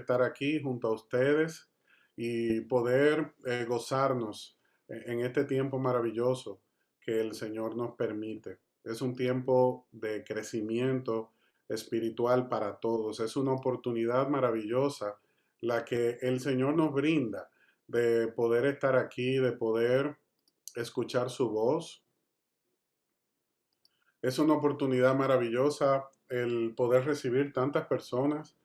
estar aquí junto a ustedes y poder gozarnos en este tiempo maravilloso que el Señor nos permite. Es un tiempo de crecimiento espiritual para todos. Es una oportunidad maravillosa la que el Señor nos brinda de poder estar aquí, de poder escuchar su voz. Es una oportunidad maravillosa el poder recibir tantas personas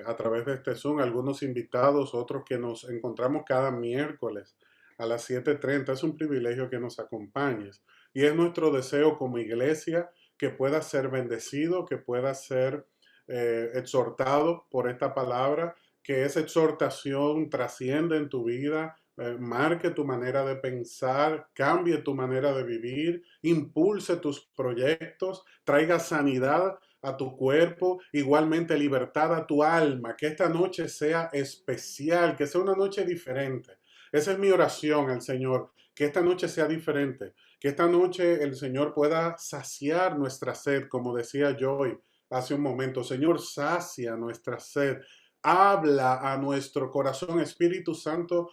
a través de este Zoom, algunos invitados, otros que nos encontramos cada miércoles a las 7:30. Es un privilegio que nos acompañes y es nuestro deseo como iglesia que pueda ser bendecido, que pueda ser exhortado por esta palabra, que esa exhortación trascienda en tu vida, marque tu manera de pensar, cambie tu manera de vivir, impulse tus proyectos, traiga sanidad a tu cuerpo, igualmente libertad a tu alma, que esta noche sea especial, que sea una noche diferente. Esa es mi oración al Señor, que esta noche sea diferente, que esta noche el Señor pueda saciar nuestra sed, como decía Joy hace un momento. Señor, sacia nuestra sed. Habla a nuestro corazón, Espíritu Santo,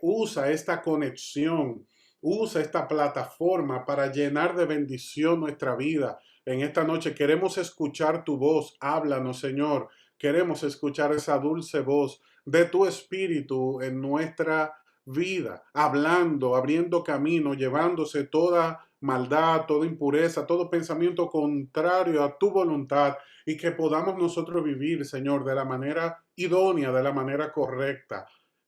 usa esta conexión, usa esta plataforma para llenar de bendición nuestra vida. En esta noche queremos escuchar tu voz, háblanos, Señor. Queremos escuchar esa dulce voz de tu Espíritu en nuestra vida, hablando, abriendo camino, llevándose toda maldad, toda impureza, todo pensamiento contrario a tu voluntad y que podamos nosotros vivir, Señor, de la manera idónea, de la manera correcta.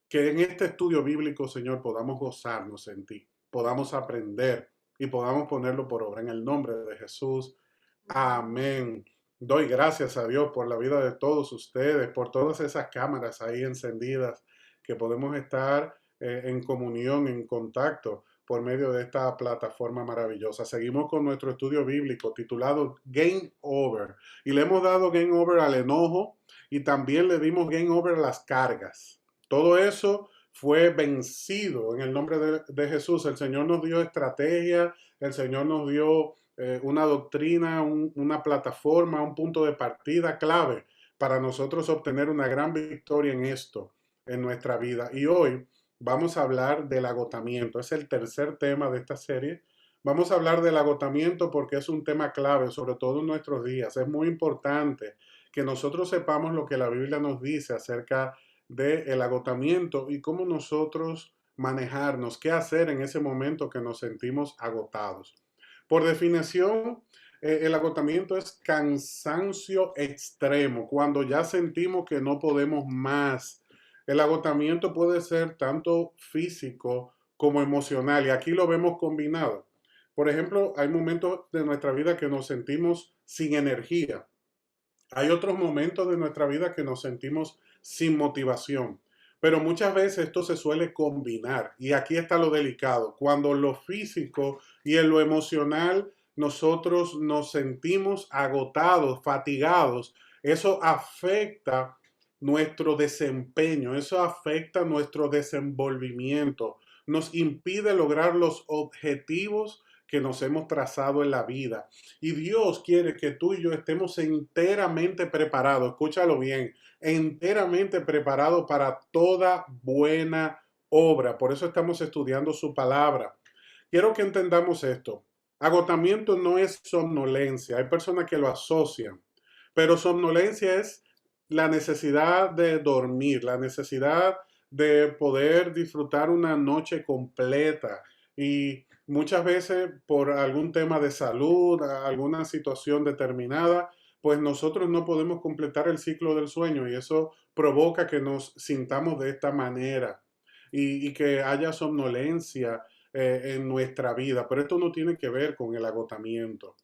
Que en este estudio bíblico, Señor, podamos gozarnos en ti, podamos aprender y podamos ponerlo por obra en el nombre de Jesús. Amén. Doy gracias a Dios por la vida de todos ustedes, por todas esas cámaras ahí encendidas, que podemos estar en comunión, en contacto por medio de esta plataforma maravillosa. Seguimos con nuestro estudio bíblico titulado Game Over y le hemos dado Game Over al enojo y también le dimos Game Over a las cargas. Todo eso fue vencido en el nombre de Jesús. El Señor nos dio estrategia, el Señor nos dio una doctrina, una plataforma, un punto de partida clave para nosotros obtener una gran victoria en esto, en nuestra vida. Y hoy vamos a hablar del agotamiento. Es el tercer tema de esta serie. Vamos a hablar del agotamiento porque es un tema clave, sobre todo en nuestros días. Es muy importante que nosotros sepamos lo que la Biblia nos dice acerca del agotamiento y cómo nosotros manejarnos, qué hacer en ese momento que nos sentimos agotados. Por definición, el agotamiento es cansancio extremo, cuando ya sentimos que no podemos más. El agotamiento puede ser tanto físico como emocional y aquí lo vemos combinado. Por ejemplo, hay momentos de nuestra vida que nos sentimos sin energía. Hay otros momentos de nuestra vida que nos sentimos sin motivación, pero muchas veces esto se suele combinar y aquí está lo delicado. Cuando lo físico y en lo emocional nosotros nos sentimos agotados, fatigados, eso afecta nuestro desempeño, eso afecta nuestro desenvolvimiento, nos impide lograr los objetivos que nos hemos trazado en la vida. Y Dios quiere que tú y yo estemos enteramente preparados, escúchalo bien, enteramente preparados para toda buena obra. Por eso estamos estudiando su palabra. Quiero que entendamos esto. Agotamiento no es somnolencia. Hay personas que lo asocian, pero somnolencia es la necesidad de dormir, la necesidad de poder disfrutar una noche completa y muchas veces por algún tema de salud, alguna situación determinada, pues nosotros no podemos completar el ciclo del sueño y eso provoca que nos sintamos de esta manera y que haya somnolencia en nuestra vida. Pero esto no tiene que ver con el agotamiento.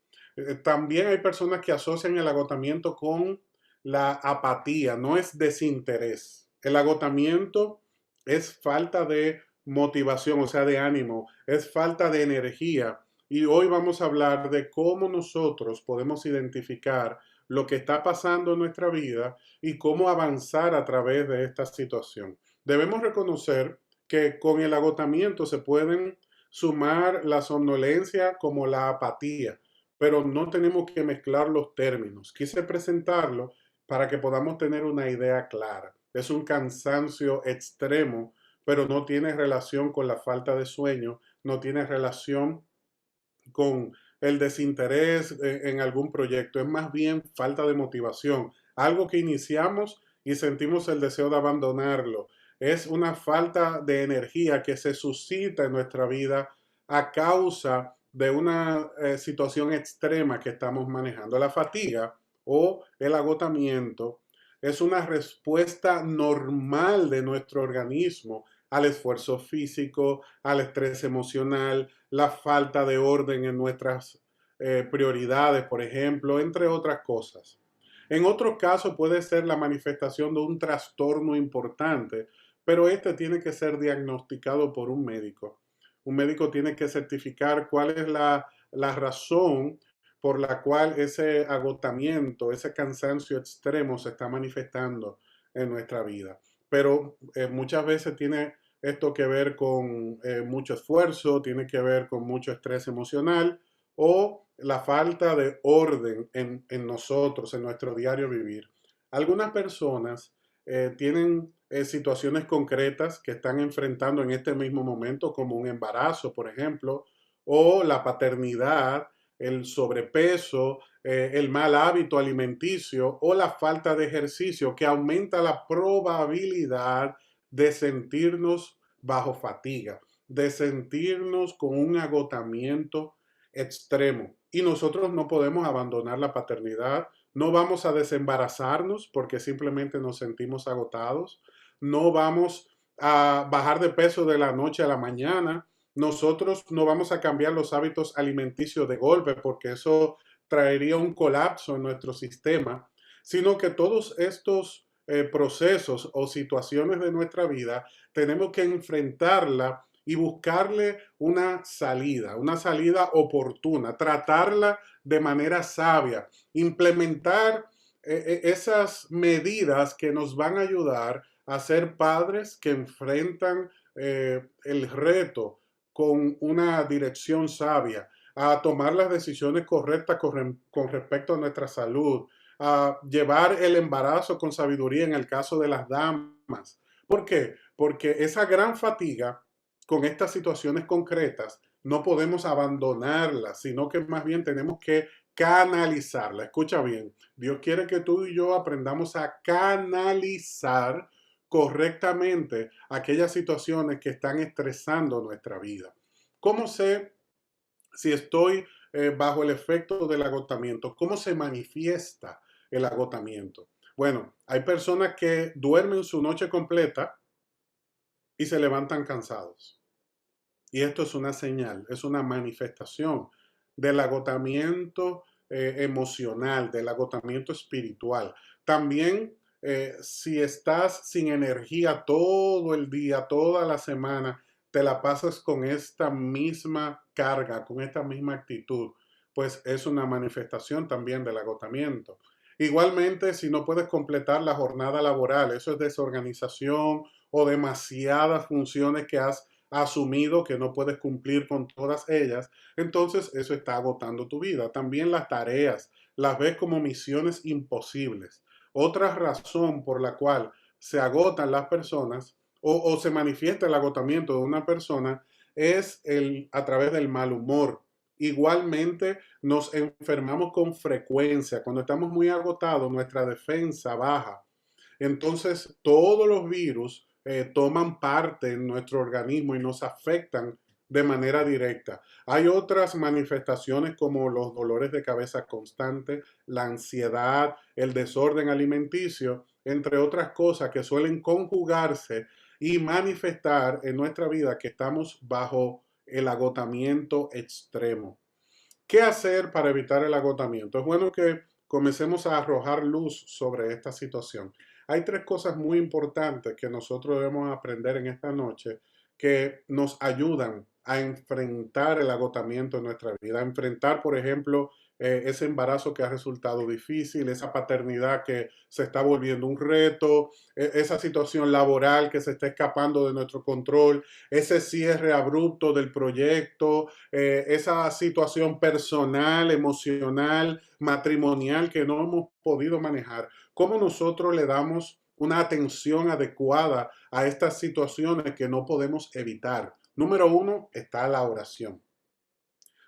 También hay personas que asocian el agotamiento con la apatía, no es desinterés. El agotamiento es falta de motivación, o sea, de ánimo, es falta de energía. Y hoy vamos a hablar de cómo nosotros podemos identificar lo que está pasando en nuestra vida y cómo avanzar a través de esta situación. Debemos reconocer que con el agotamiento se pueden sumar la somnolencia como la apatía, pero no tenemos que mezclar los términos. Quise presentarlo para que podamos tener una idea clara. es un cansancio extremo, pero no tiene relación con la falta de sueño, no tiene relación con el desinterés en algún proyecto, es más bien falta de motivación, algo que iniciamos y sentimos el deseo de abandonarlo. Es una falta de energía que se suscita en nuestra vida a causa de una situación extrema que estamos manejando. La fatiga o el agotamiento es una respuesta normal de nuestro organismo al esfuerzo físico, al estrés emocional, la falta de orden en nuestras prioridades, por ejemplo, entre otras cosas. En otro caso puede ser la manifestación de un trastorno importante, pero este tiene que ser diagnosticado por un médico. Un médico tiene que certificar cuál es la razón por la cual ese agotamiento, ese cansancio extremo se está manifestando en nuestra vida. Pero muchas veces tiene esto que ver con mucho esfuerzo, tiene que ver con mucho estrés emocional o la falta de orden en nosotros, en nuestro diario vivir. Algunas personas tienen situaciones concretas que están enfrentando en este mismo momento, como un embarazo, por ejemplo, o la paternidad, el sobrepeso, el mal hábito alimenticio o la falta de ejercicio, que aumenta la probabilidad de sentirnos bajo fatiga, de sentirnos con un agotamiento extremo. Y nosotros no podemos abandonar la paternidad, no vamos a desembarazarnos porque simplemente nos sentimos agotados, no vamos a bajar de peso de la noche a la mañana, nosotros no vamos a cambiar los hábitos alimenticios de golpe porque eso traería un colapso en nuestro sistema, sino que todos estos procesos o situaciones de nuestra vida tenemos que enfrentarla y buscarle una salida oportuna, tratarla de manera sabia, implementar esas medidas que nos van a ayudar a ser padres que enfrentan el reto con una dirección sabia, a tomar las decisiones correctas con respecto a nuestra salud, a llevar el embarazo con sabiduría en el caso de las damas. ¿Por qué? Porque esa gran fatiga con estas situaciones concretas no podemos abandonarla, sino que más bien tenemos que canalizarla. Escucha bien, Dios quiere que tú y yo aprendamos a canalizar correctamente aquellas situaciones que están estresando nuestra vida. ¿Cómo sé si estoy bajo el efecto del agotamiento? ¿Cómo se manifiesta el agotamiento? Bueno, hay personas que duermen su noche completa y se levantan cansados. Y esto es una señal, es una manifestación del agotamiento emocional, del agotamiento espiritual. También si estás sin energía todo el día, toda la semana, te la pasas con esta misma carga, con esta misma actitud, pues es una manifestación también del agotamiento. Igualmente, si no puedes completar la jornada laboral, eso es desorganización o demasiadas funciones que has asumido que no puedes cumplir con todas ellas, entonces eso está agotando tu vida. También las tareas las ves como misiones imposibles. Otra razón por la cual se agotan las personas o se manifiesta el agotamiento de una persona es a través del mal humor. Igualmente nos enfermamos con frecuencia. Cuando estamos muy agotados, nuestra defensa baja. Entonces, todos los virus toman parte en nuestro organismo y nos afectan de manera directa. Hay otras manifestaciones como los dolores de cabeza constantes, la ansiedad, el desorden alimenticio, entre otras cosas que suelen conjugarse y manifestar en nuestra vida que estamos bajo el agotamiento extremo. ¿Qué hacer para evitar el agotamiento? Es bueno que comencemos a arrojar luz sobre esta situación. Hay tres cosas muy importantes que nosotros debemos aprender en esta noche que nos ayudan a enfrentar el agotamiento en nuestra vida, a enfrentar, por ejemplo, ese embarazo que ha resultado difícil, esa paternidad que se está volviendo un reto, esa situación laboral que se está escapando de nuestro control, ese cierre abrupto del proyecto, esa situación personal, emocional, matrimonial que no hemos podido manejar. ¿Cómo nosotros le damos una atención adecuada a estas situaciones que no podemos evitar. Número uno está la oración.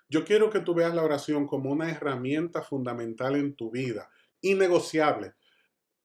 Yo quiero que tú veas la oración como una herramienta fundamental en tu vida, innegociable.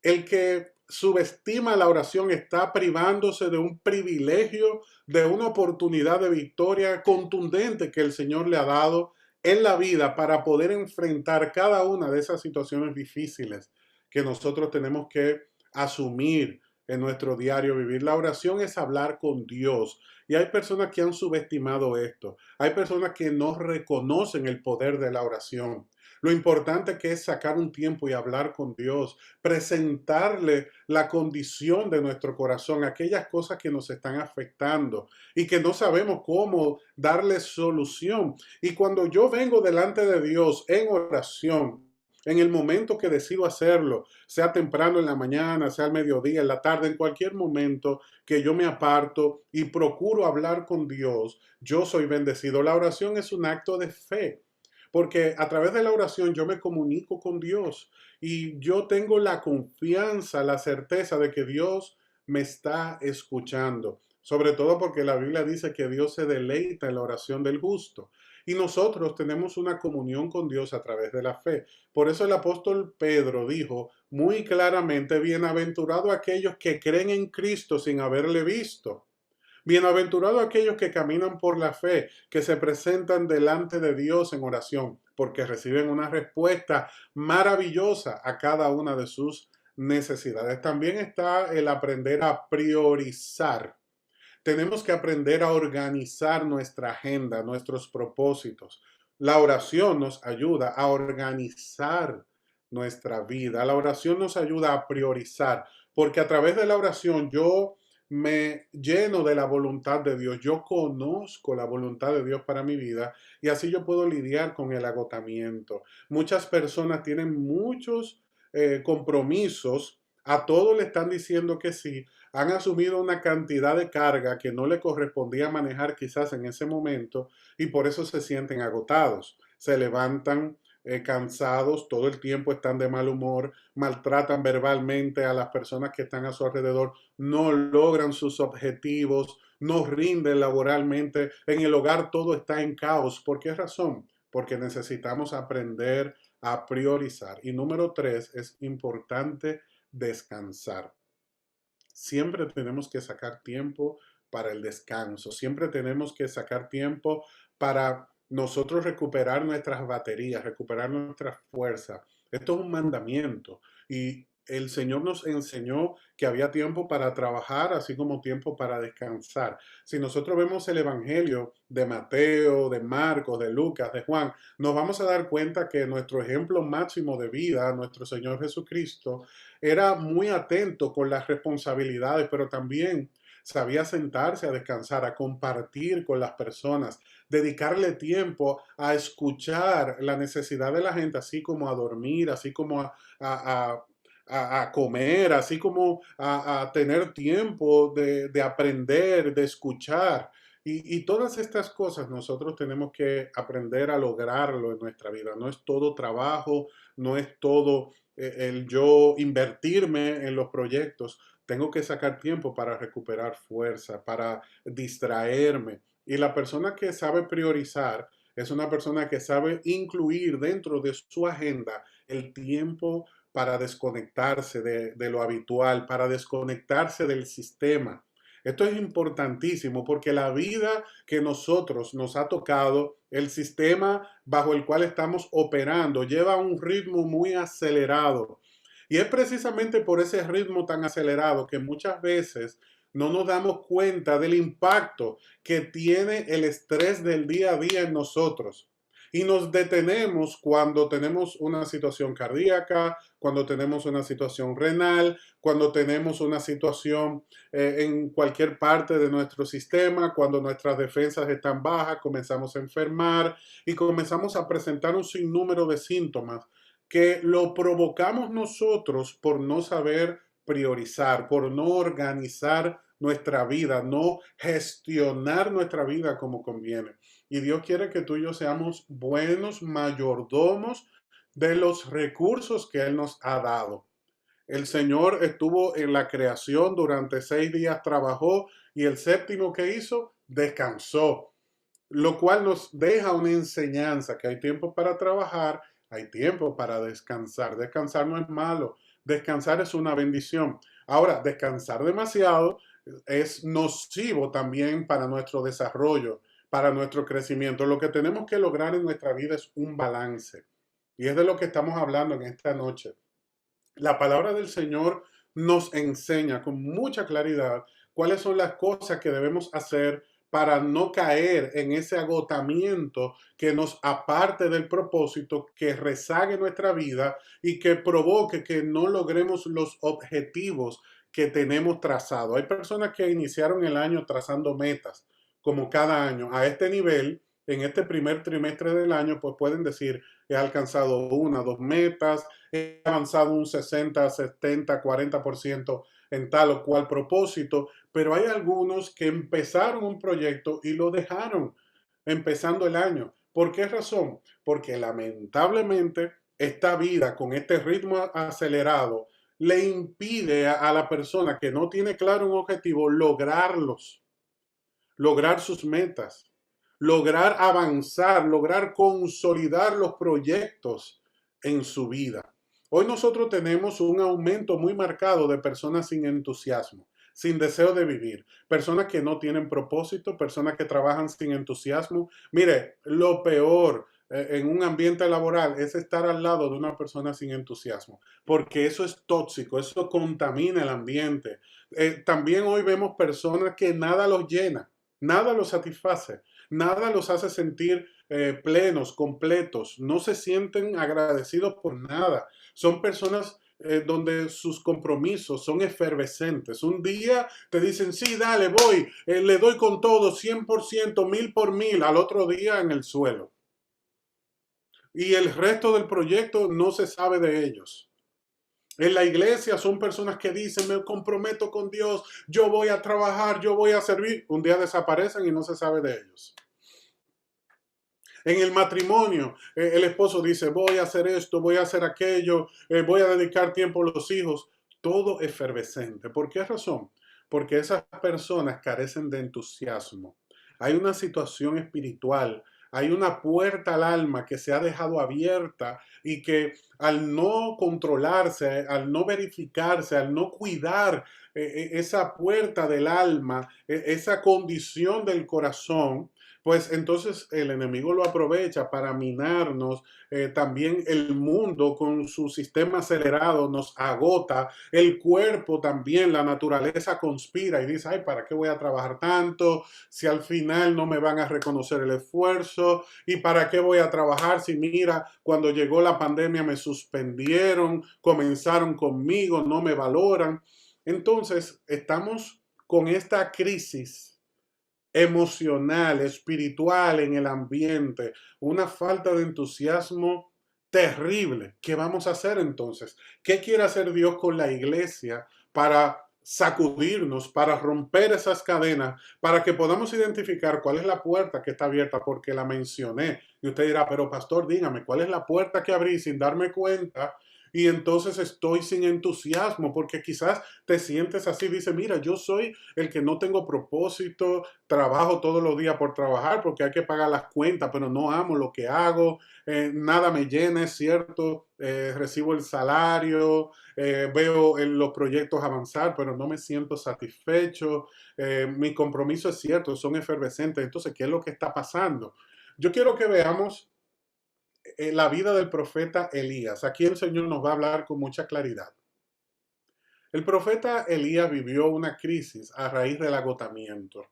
El que subestima la oración está privándose de un privilegio, de una oportunidad de victoria contundente que el Señor le ha dado en la vida para poder enfrentar cada una de esas situaciones difíciles que nosotros tenemos que asumir en nuestro diario vivir. La oración es hablar con Dios. Y hay personas que han subestimado esto. Hay personas que no reconocen el poder de la oración. Lo importante que es sacar un tiempo y hablar con Dios, presentarle la condición de nuestro corazón, aquellas cosas que nos están afectando y que no sabemos cómo darle solución. Y cuando yo vengo delante de Dios en oración, en el momento que decido hacerlo, sea temprano en la mañana, sea al mediodía, en la tarde, en cualquier momento que yo me aparto y procuro hablar con Dios, yo soy bendecido. La oración es un acto de fe. Porque a través de la oración yo me comunico con Dios y yo tengo la confianza, la certeza de que Dios me está escuchando. Sobre todo porque la Biblia dice que Dios se deleita en la oración del justo. Y nosotros tenemos una comunión con Dios a través de la fe. Por eso el apóstol Pedro dijo muy claramente, bienaventurado aquellos que creen en Cristo sin haberle visto. Bienaventurados aquellos que caminan por la fe, que se presentan delante de Dios en oración, porque reciben una respuesta maravillosa a cada una de sus necesidades. También está el aprender a priorizar. Tenemos que aprender a organizar nuestra agenda, nuestros propósitos. La oración nos ayuda a organizar nuestra vida. La oración nos ayuda a priorizar, porque a través de la oración yo me lleno de la voluntad de Dios. Yo conozco la voluntad de Dios para mi vida y así yo puedo lidiar con el agotamiento. Muchas personas tienen muchos compromisos, a todos le están diciendo que sí, han asumido una cantidad de carga que no le correspondía manejar quizás en ese momento y por eso se sienten agotados. Se levantan cansados, todo el tiempo están de mal humor, maltratan verbalmente a las personas que están a su alrededor, no logran sus objetivos, no rinden laboralmente. En el hogar todo está en caos. ¿Por qué razón? Porque necesitamos aprender a priorizar. Y número tres, es importante descansar. Siempre tenemos que sacar tiempo para el descanso, siempre tenemos que sacar tiempo para nosotros recuperar nuestras baterías, recuperar nuestra fuerza. Esto es un mandamiento y el Señor nos enseñó que había tiempo para trabajar, así como tiempo para descansar. Si nosotros vemos el Evangelio de Mateo, de Marcos, de Lucas, de Juan, nos vamos a dar cuenta que nuestro ejemplo máximo de vida, nuestro Señor Jesucristo, era muy atento con las responsabilidades, pero también sabía sentarse a descansar, a compartir con las personas, dedicarle tiempo a escuchar la necesidad de la gente, así como a dormir, así como a, a comer, así como a tener tiempo de aprender, de escuchar. Y todas estas cosas nosotros tenemos que aprender a lograrlo en nuestra vida. No es todo trabajo, no es todo el yo invertirme en los proyectos. Tengo que sacar tiempo para recuperar fuerza, para distraerme. Y la persona que sabe priorizar es una persona que sabe incluir dentro de su agenda el tiempo para desconectarse de lo habitual, para desconectarse del sistema. Esto es importantísimo porque la vida que nosotros nos ha tocado, el sistema bajo el cual estamos operando, lleva un ritmo muy acelerado. Y es precisamente por ese ritmo tan acelerado que muchas veces no nos damos cuenta del impacto que tiene el estrés del día a día en nosotros. Y nos detenemos cuando tenemos una situación cardíaca, cuando tenemos una situación renal, cuando tenemos una situación en cualquier parte de nuestro sistema, cuando nuestras defensas están bajas, comenzamos a enfermar y comenzamos a presentar un sinnúmero de síntomas que lo provocamos nosotros por no saber priorizar, por no organizar nuestra vida, no gestionar nuestra vida como conviene. Y Dios quiere que tú y yo seamos buenos mayordomos de los recursos que Él nos ha dado. El Señor estuvo en la creación durante 6 días, trabajó y el séptimo que hizo, descansó, lo cual nos deja una enseñanza, que hay tiempo para trabajar, hay tiempo para descansar. Descansar no es malo, descansar es una bendición. Ahora, descansar demasiado es nocivo también para nuestro desarrollo, para nuestro crecimiento. Lo que tenemos que lograr en nuestra vida es un balance. Y es de lo que estamos hablando en esta noche. La palabra del Señor nos enseña con mucha claridad cuáles son las cosas que debemos hacer para no caer en ese agotamiento que nos aparte del propósito, que rezague nuestra vida y que provoque que no logremos los objetivos que tenemos trazados. Hay personas que iniciaron el año trazando metas, como cada año. A este nivel, en este primer trimestre del año, pues pueden decir, he alcanzado una, dos metas, he avanzado un 60, 70, 40% en tal o cual propósito, pero hay algunos que empezaron un proyecto y lo dejaron empezando el año. ¿Por qué razón? Porque lamentablemente esta vida con este ritmo acelerado le impide a la persona que no tiene claro un objetivo lograrlos, lograr sus metas, lograr avanzar, lograr consolidar los proyectos en su vida. Hoy nosotros tenemos un aumento muy marcado de personas sin entusiasmo, sin deseo de vivir, personas que no tienen propósito, personas que trabajan sin entusiasmo. Mire, lo peor en un ambiente laboral es estar al lado de una persona sin entusiasmo, porque eso es tóxico, eso contamina el ambiente. También hoy vemos personas que nada los llena, nada los satisface, nada los hace sentir plenos, completos, no se sienten agradecidos por nada. Son personas donde sus compromisos son efervescentes. Un día te dicen, sí, dale, voy, le doy con todo, 100%, 1000 por 1000, al otro día en el suelo. Y el resto del proyecto no se sabe de ellos. En la iglesia son personas que dicen, me comprometo con Dios, yo voy a trabajar, yo voy a servir. Un día desaparecen y no se sabe de ellos. En el matrimonio, el esposo dice, voy a hacer esto, voy a hacer aquello, voy a dedicar tiempo a los hijos. Todo efervescente. ¿Por qué razón? Porque esas personas carecen de entusiasmo. Hay una situación espiritual, hay una puerta al alma que se ha dejado abierta y que al no controlarse, al no verificarse, al no cuidar esa puerta del alma, esa condición del corazón, pues entonces el enemigo lo aprovecha para minarnos. También el mundo con su sistema acelerado nos agota. El cuerpo también, la naturaleza conspira y dice, ay, ¿para qué voy a trabajar tanto si al final no me van a reconocer el esfuerzo? ¿Y para qué voy a trabajar si mira, cuando llegó la pandemia me suspendieron, comenzaron conmigo, no me valoran? Entonces estamos con esta crisis emocional, espiritual en el ambiente, una falta de entusiasmo terrible. ¿Qué vamos a hacer entonces? ¿Qué quiere hacer Dios con la iglesia para sacudirnos, para romper esas cadenas, para que podamos identificar cuál es la puerta que está abierta? Porque la mencioné. Y usted dirá, pero pastor, dígame, ¿cuál es la puerta que abrí sin darme cuenta? Y entonces estoy sin entusiasmo, porque quizás te sientes así, dice, mira, yo soy el que no tengo propósito, trabajo todos los días por trabajar porque hay que pagar las cuentas, pero no amo lo que hago, nada me llena, es cierto, recibo el salario, veo los proyectos avanzar, pero no me siento satisfecho, mi compromiso es cierto, son efervescentes, entonces, ¿qué es lo que está pasando? Yo quiero que veamos la vida del profeta Elías. Aquí el Señor nos va a hablar con mucha claridad. El profeta Elías vivió una crisis a raíz del agotamiento.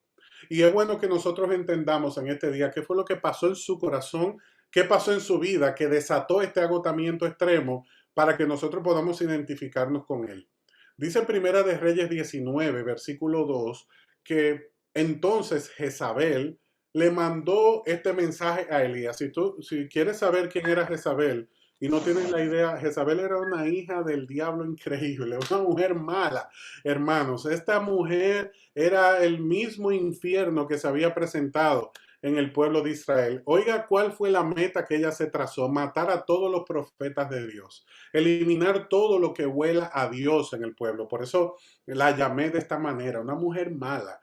Y es bueno que nosotros entendamos en este día qué fue lo que pasó en su corazón, qué pasó en su vida, que desató este agotamiento extremo para que nosotros podamos identificarnos con él. Dice Primera de Reyes 19, versículo 2, que entonces Jezabel le mandó este mensaje a Elías. Si quieres saber quién era Jezabel, y no tienes la idea, Jezabel era una hija del diablo increíble, una mujer mala, hermanos. Esta mujer era el mismo infierno que se había presentado. en el pueblo de Israel. Oiga, ¿cuál fue la meta que ella se trazó? Matar a todos los profetas de Dios, eliminar todo lo que huela a Dios en el pueblo. Por eso la llamé de esta manera, una mujer mala,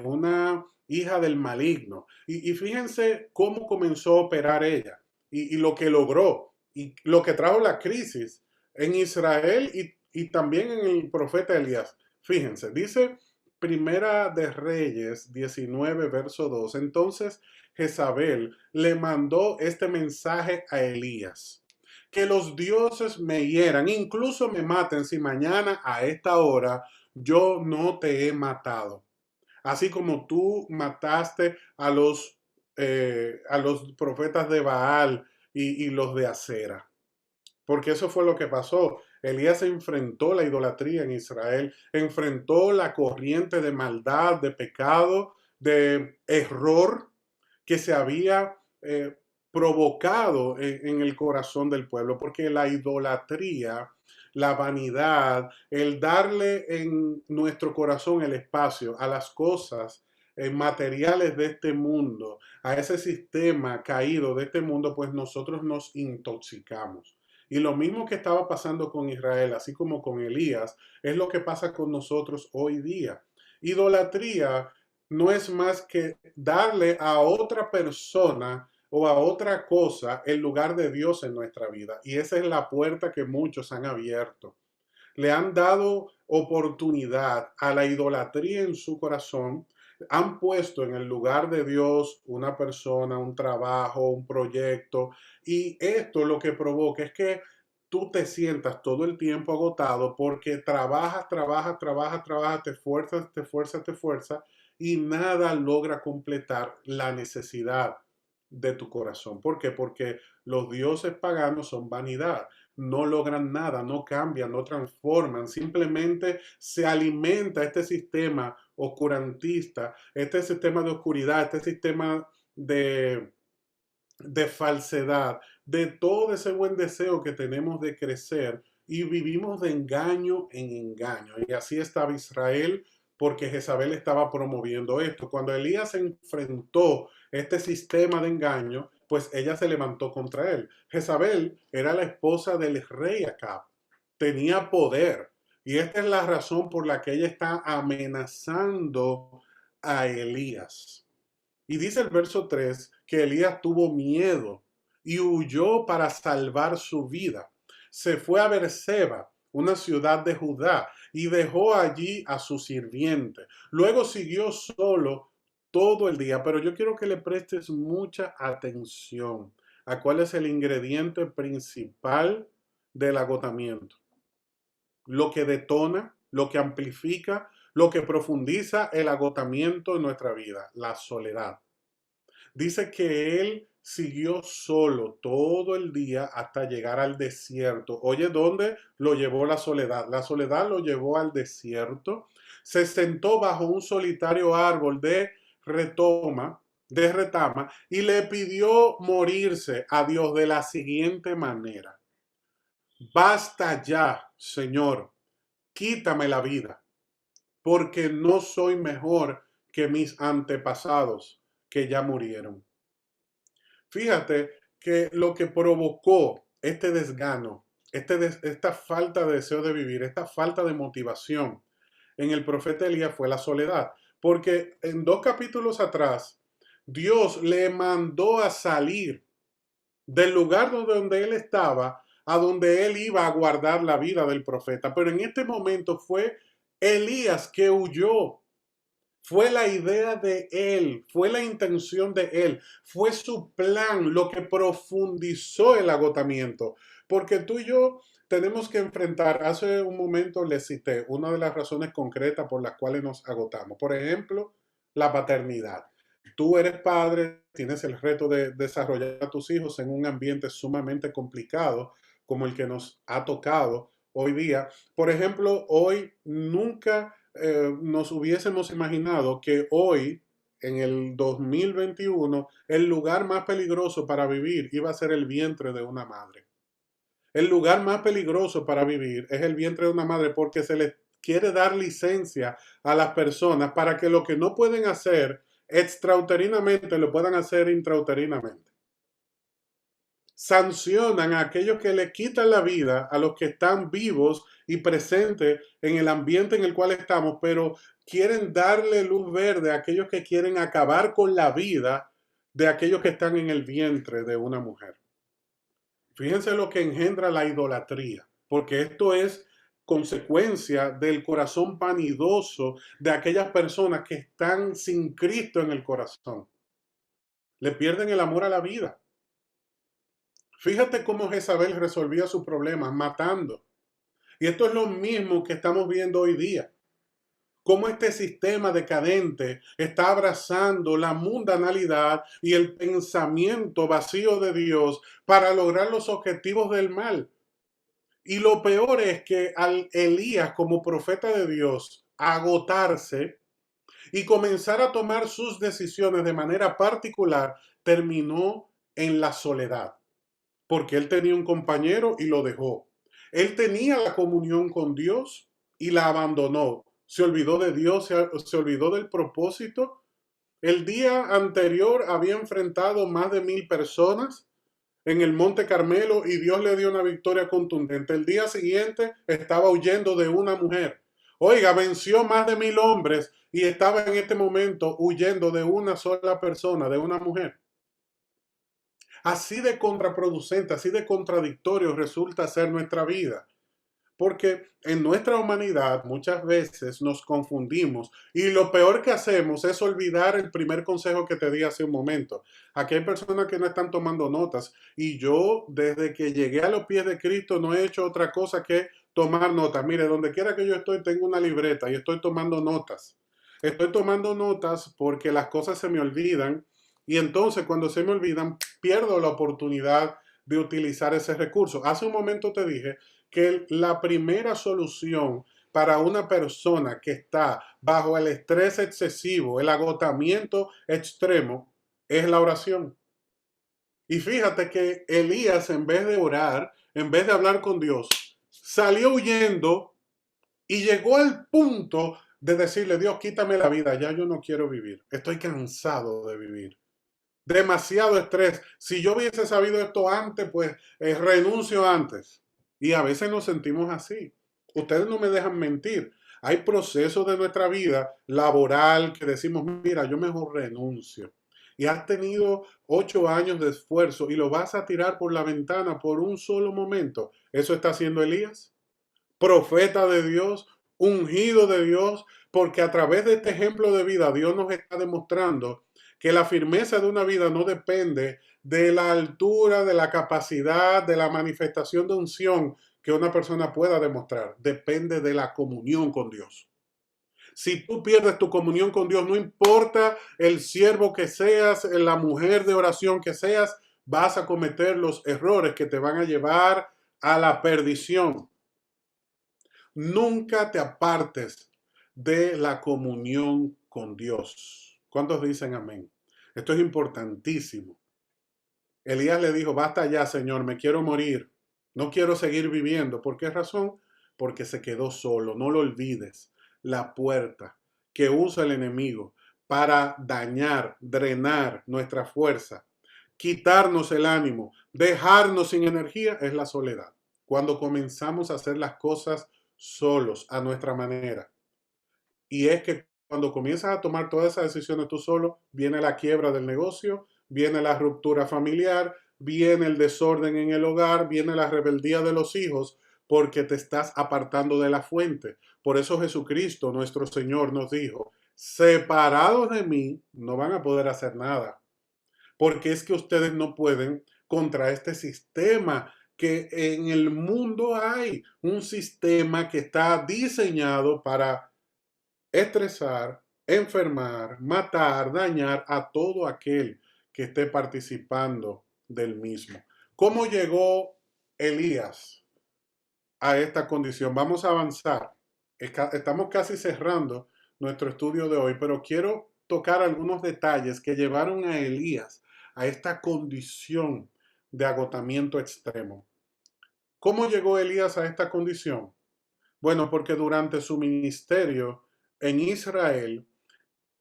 una hija del maligno. Y fíjense cómo comenzó a operar ella y lo que logró y lo que trajo la crisis en Israel y también en el profeta Elías. Fíjense, dice Primera de Reyes 19, verso 2. Entonces Jezabel le mandó este mensaje a Elías: que los dioses me hieran, incluso me maten, si mañana a esta hora yo no te he matado. Así como tú mataste a los profetas de Baal y los de Acera. Porque eso fue lo que pasó. Elías enfrentó la idolatría en Israel, enfrentó la corriente de maldad, de pecado, de error que se había provocado en el corazón del pueblo, porque la idolatría, la vanidad, el darle en nuestro corazón el espacio a las cosas materiales de este mundo, a ese sistema caído de este mundo, pues nosotros nos intoxicamos. Y lo mismo que estaba pasando con Israel, así como con Elías, es lo que pasa con nosotros hoy día. Idolatría no es más que darle a otra persona o a otra cosa el lugar de Dios en nuestra vida. Y esa es la puerta que muchos han abierto. Le han dado oportunidad a la idolatría en su corazón, han puesto en el lugar de Dios una persona, un trabajo, un proyecto, y esto lo que provoca es que tú te sientas todo el tiempo agotado porque trabajas, trabajas, trabajas, trabajas, te esfuerzas, te esfuerzas, te esfuerzas y nada logra completar la necesidad de tu corazón. ¿Por qué? Porque los dioses paganos son vanidad, no logran nada, no cambian, no transforman, simplemente se alimenta este sistema oscurantista, este sistema de oscuridad, este sistema de falsedad, de todo ese buen deseo que tenemos de crecer y vivimos de engaño en engaño. Y así estaba Israel porque Jezabel estaba promoviendo esto. Cuando Elías se enfrentó a este sistema de engaño, pues ella se levantó contra él. Jezabel era la esposa del rey Acab, tenía poder. Y esta es la razón por la que ella está amenazando a Elías. Y dice el verso 3 que Elías tuvo miedo y huyó para salvar su vida. Se fue a Beerseba, una ciudad de Judá, y dejó allí a su sirviente. Luego siguió solo todo el día, pero yo quiero que le prestes mucha atención a cuál es el ingrediente principal del agotamiento. Lo que detona, lo que amplifica, lo que profundiza el agotamiento en nuestra vida, la soledad. Dice que él siguió solo todo el día hasta llegar al desierto. Oye, ¿dónde lo llevó la soledad? La soledad lo llevó al desierto. Se sentó bajo un solitario árbol de retama, y le pidió morirse a Dios de la siguiente manera: basta ya, Señor, quítame la vida, porque no soy mejor que mis antepasados que ya murieron. Fíjate que lo que provocó este desgano, esta falta de deseo de vivir, esta falta de motivación en el profeta Elías fue la soledad. Porque en 2 capítulos atrás, Dios le mandó a salir del lugar donde él estaba a donde él iba a guardar la vida del profeta. Pero en este momento fue Elías que huyó. Fue la idea de él, fue la intención de él, fue su plan lo que profundizó el agotamiento. Porque tú y yo tenemos que enfrentar, hace un momento les cité una de las razones concretas por las cuales nos agotamos. Por ejemplo, la paternidad. Tú eres padre, tienes el reto de desarrollar a tus hijos en un ambiente sumamente complicado como el que nos ha tocado hoy día. Por ejemplo, hoy nunca nos hubiésemos imaginado que hoy, en el 2021, el lugar más peligroso para vivir iba a ser el vientre de una madre. El lugar más peligroso para vivir es el vientre de una madre porque se les quiere dar licencia a las personas para que lo que no pueden hacer extrauterinamente lo puedan hacer intrauterinamente. Sancionan a aquellos que le quitan la vida a los que están vivos y presentes en el ambiente en el cual estamos, pero quieren darle luz verde a aquellos que quieren acabar con la vida de aquellos que están en el vientre de una mujer. Fíjense lo que engendra la idolatría, porque esto es consecuencia del corazón vanidoso de aquellas personas que están sin Cristo en el corazón. Le pierden el amor a la vida. Fíjate cómo Jezabel resolvía sus problemas matando. Y esto es lo mismo que estamos viendo hoy día. Cómo este sistema decadente está abrazando la mundanalidad y el pensamiento vacío de Dios para lograr los objetivos del mal. Y lo peor es que al Elías como profeta de Dios agotarse y comenzar a tomar sus decisiones de manera particular, terminó en la soledad, porque él tenía un compañero y lo dejó. Él tenía la comunión con Dios y la abandonó. Se olvidó de Dios, se olvidó del propósito. El día anterior había enfrentado más de 1000 personas en el Monte Carmelo y Dios le dio una victoria contundente. El día siguiente estaba huyendo de una mujer. Oiga, venció más de 1000 hombres y estaba en este momento huyendo de una sola persona, de una mujer. Así de contraproducente, así de contradictorio resulta ser nuestra vida. Porque en nuestra humanidad muchas veces nos confundimos y lo peor que hacemos es olvidar el primer consejo que te di hace un momento. Aquí hay personas que no están tomando notas y yo desde que llegué a los pies de Cristo no he hecho otra cosa que tomar notas. Mire, donde quiera que yo estoy tengo una libreta y estoy tomando notas. Estoy tomando notas porque las cosas se me olvidan y entonces cuando se me olvidan pierdo la oportunidad de utilizar ese recurso. Hace un momento te dije que la primera solución para una persona que está bajo el estrés excesivo, el agotamiento extremo, es la oración. Y fíjate que Elías, en vez de orar, en vez de hablar con Dios, salió huyendo y llegó al punto de decirle, Dios, quítame la vida, ya yo no quiero vivir, estoy cansado de vivir. Demasiado estrés. Si yo hubiese sabido esto antes, pues renuncio antes. Y a veces nos sentimos así. Ustedes no me dejan mentir. Hay procesos de nuestra vida laboral que decimos, mira, yo mejor renuncio. Y has tenido 8 años de esfuerzo y lo vas a tirar por la ventana por un solo momento. ¿Eso está haciendo Elías? Profeta de Dios, ungido de Dios, porque a través de este ejemplo de vida Dios nos está demostrando que la firmeza de una vida no depende de la altura, de la capacidad, de la manifestación de unción que una persona pueda demostrar. Depende de la comunión con Dios. Si tú pierdes tu comunión con Dios, no importa el siervo que seas, la mujer de oración que seas, vas a cometer los errores que te van a llevar a la perdición. Nunca te apartes de la comunión con Dios. ¿Cuántos dicen amén? Esto es importantísimo. Elías le dijo, basta ya, Señor, me quiero morir. No quiero seguir viviendo. ¿Por qué razón? Porque se quedó solo. No lo olvides. La puerta que usa el enemigo para dañar, drenar nuestra fuerza, quitarnos el ánimo, dejarnos sin energía, es la soledad. Cuando comenzamos a hacer las cosas solos, a nuestra manera. Y es que cuando comienzas a tomar todas esas decisiones tú solo, viene la quiebra del negocio, viene la ruptura familiar, viene el desorden en el hogar, viene la rebeldía de los hijos, porque te estás apartando de la fuente. Por eso Jesucristo, nuestro Señor, nos dijo, separados de mí, no van a poder hacer nada. Porque es que ustedes no pueden contra este sistema que en el mundo hay un sistema que está diseñado para estresar, enfermar, matar, dañar a todo aquel que esté participando del mismo. ¿Cómo llegó Elías a esta condición? Vamos a avanzar. Estamos casi cerrando nuestro estudio de hoy, pero quiero tocar algunos detalles que llevaron a Elías a esta condición de agotamiento extremo. ¿Cómo llegó Elías a esta condición? Bueno, porque durante su ministerio en Israel,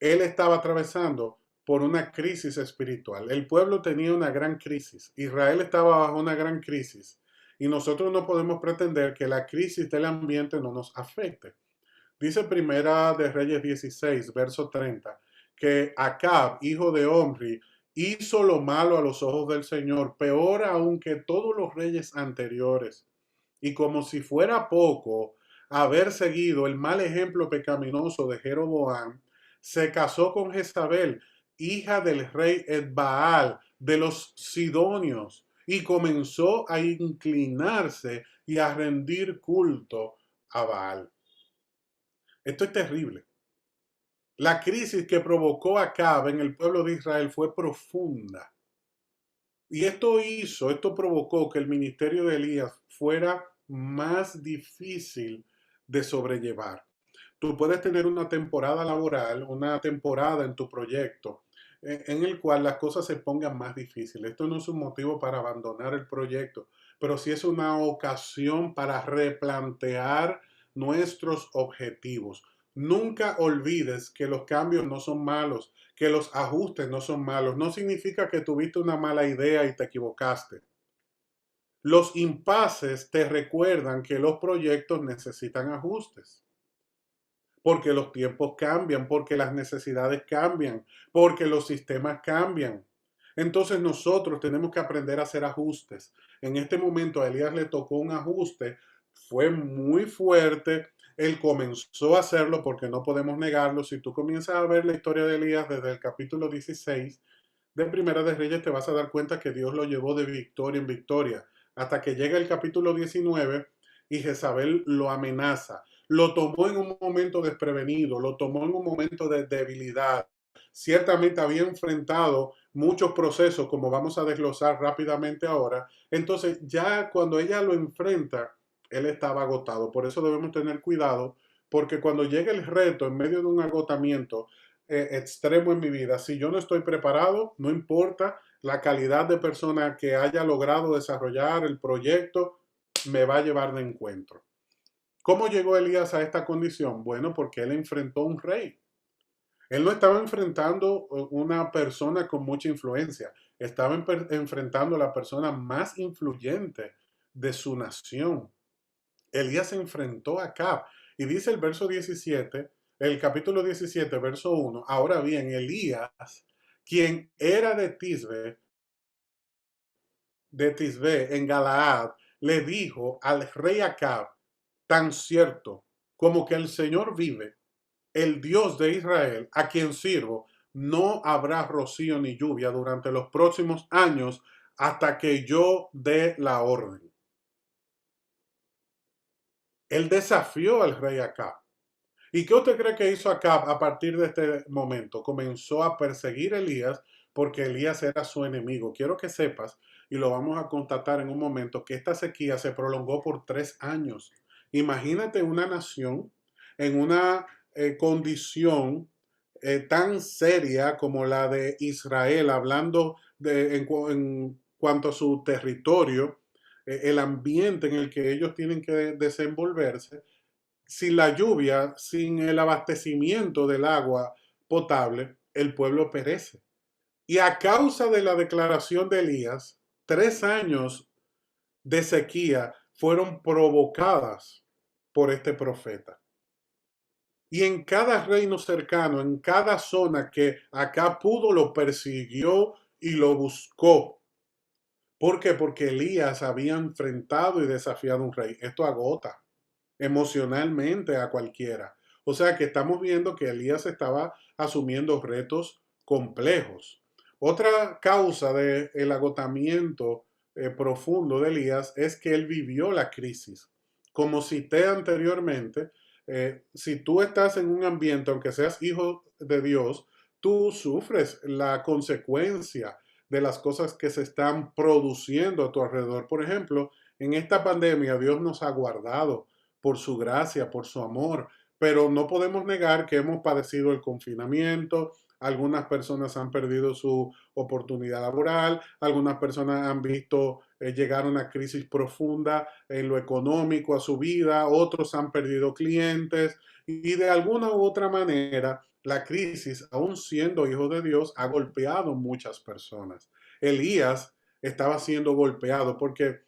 él estaba atravesando por una crisis espiritual. El pueblo tenía una gran crisis. Israel estaba bajo una gran crisis. Y nosotros no podemos pretender que la crisis del ambiente no nos afecte. Dice Primera de Reyes 16, verso 30, que Acab, hijo de Omri, hizo lo malo a los ojos del Señor, peor aún que todos los reyes anteriores. Y como si fuera poco haber seguido el mal ejemplo pecaminoso de Jeroboam, se casó con Jezabel, hija del rey Edbaal de los Sidonios, y comenzó a inclinarse y a rendir culto a Baal. Esto es terrible. La crisis que provocó Acab en el pueblo de Israel fue profunda. Y esto provocó que el ministerio de Elías fuera más difícil de sobrellevar. Tú puedes tener una temporada laboral, una temporada en tu proyecto, en el cual las cosas se pongan más difíciles. Esto no es un motivo para abandonar el proyecto, pero sí es una ocasión para replantear nuestros objetivos. Nunca olvides que los cambios no son malos, que los ajustes no son malos. No significa que tuviste una mala idea y te equivocaste. Los impases te recuerdan que los proyectos necesitan ajustes, porque los tiempos cambian, porque las necesidades cambian, porque los sistemas cambian. Entonces nosotros tenemos que aprender a hacer ajustes. En este momento a Elías le tocó un ajuste, fue muy fuerte, él comenzó a hacerlo porque no podemos negarlo. Si tú comienzas a ver la historia de Elías desde el capítulo 16 de Primera de Reyes, te vas a dar cuenta que Dios lo llevó de victoria en victoria, hasta que llega el capítulo 19 y Jezabel lo amenaza. Lo tomó en un momento desprevenido, lo tomó en un momento de debilidad. Ciertamente había enfrentado muchos procesos, como vamos a desglosar rápidamente ahora. Entonces, ya cuando ella lo enfrenta, él estaba agotado. Por eso debemos tener cuidado, porque cuando llega el reto en medio de un agotamiento extremo en mi vida, si yo no estoy preparado, no importa la calidad de persona que haya logrado desarrollar el proyecto, me va a llevar de encuentro. ¿Cómo llegó Elías a esta condición? Bueno, porque él enfrentó a un rey. Él no estaba enfrentando una persona con mucha influencia, estaba enfrentando a la persona más influyente de su nación. Elías se enfrentó a Acab. Y dice el verso 17, el capítulo 17, verso 1, ahora bien, Elías, quien era de Tisbe en Galaad, le dijo al rey Acab, tan cierto como que el Señor vive, el Dios de Israel, a quien sirvo, no habrá rocío ni lluvia durante los próximos años hasta que yo dé la orden. Él desafió al rey Acab. ¿Y qué usted cree que hizo Acab a partir de este momento? Comenzó a perseguir a Elías porque Elías era su enemigo. Quiero que sepas, y lo vamos a constatar en un momento, que esta sequía se prolongó por 3 años. Imagínate una nación en una condición tan seria como la de Israel, hablando en cuanto a su territorio, el ambiente en el que ellos tienen que desenvolverse. Sin la lluvia, sin el abastecimiento del agua potable, el pueblo perece. Y a causa de la declaración de Elías, 3 años de sequía fueron provocadas por este profeta. Y en cada reino cercano, en cada zona que acá pudo, lo persiguió y lo buscó. ¿Por qué? Porque Elías había enfrentado y desafiado a un rey. Esto agota emocionalmente a cualquiera. O sea que estamos viendo que Elías estaba asumiendo retos complejos. Otra causa del agotamiento profundo de Elías es que él vivió la crisis. Como cité anteriormente, si tú estás en un ambiente, aunque seas hijo de Dios, tú sufres la consecuencia de las cosas que se están produciendo a tu alrededor. Por ejemplo, en esta pandemia Dios nos ha guardado por su gracia, por su amor, pero no podemos negar que hemos padecido el confinamiento, algunas personas han perdido su oportunidad laboral, algunas personas han visto llegar a una crisis profunda en lo económico a su vida, otros han perdido clientes y de alguna u otra manera la crisis, aún siendo hijo de Dios, ha golpeado muchas personas. Elías estaba siendo golpeado porque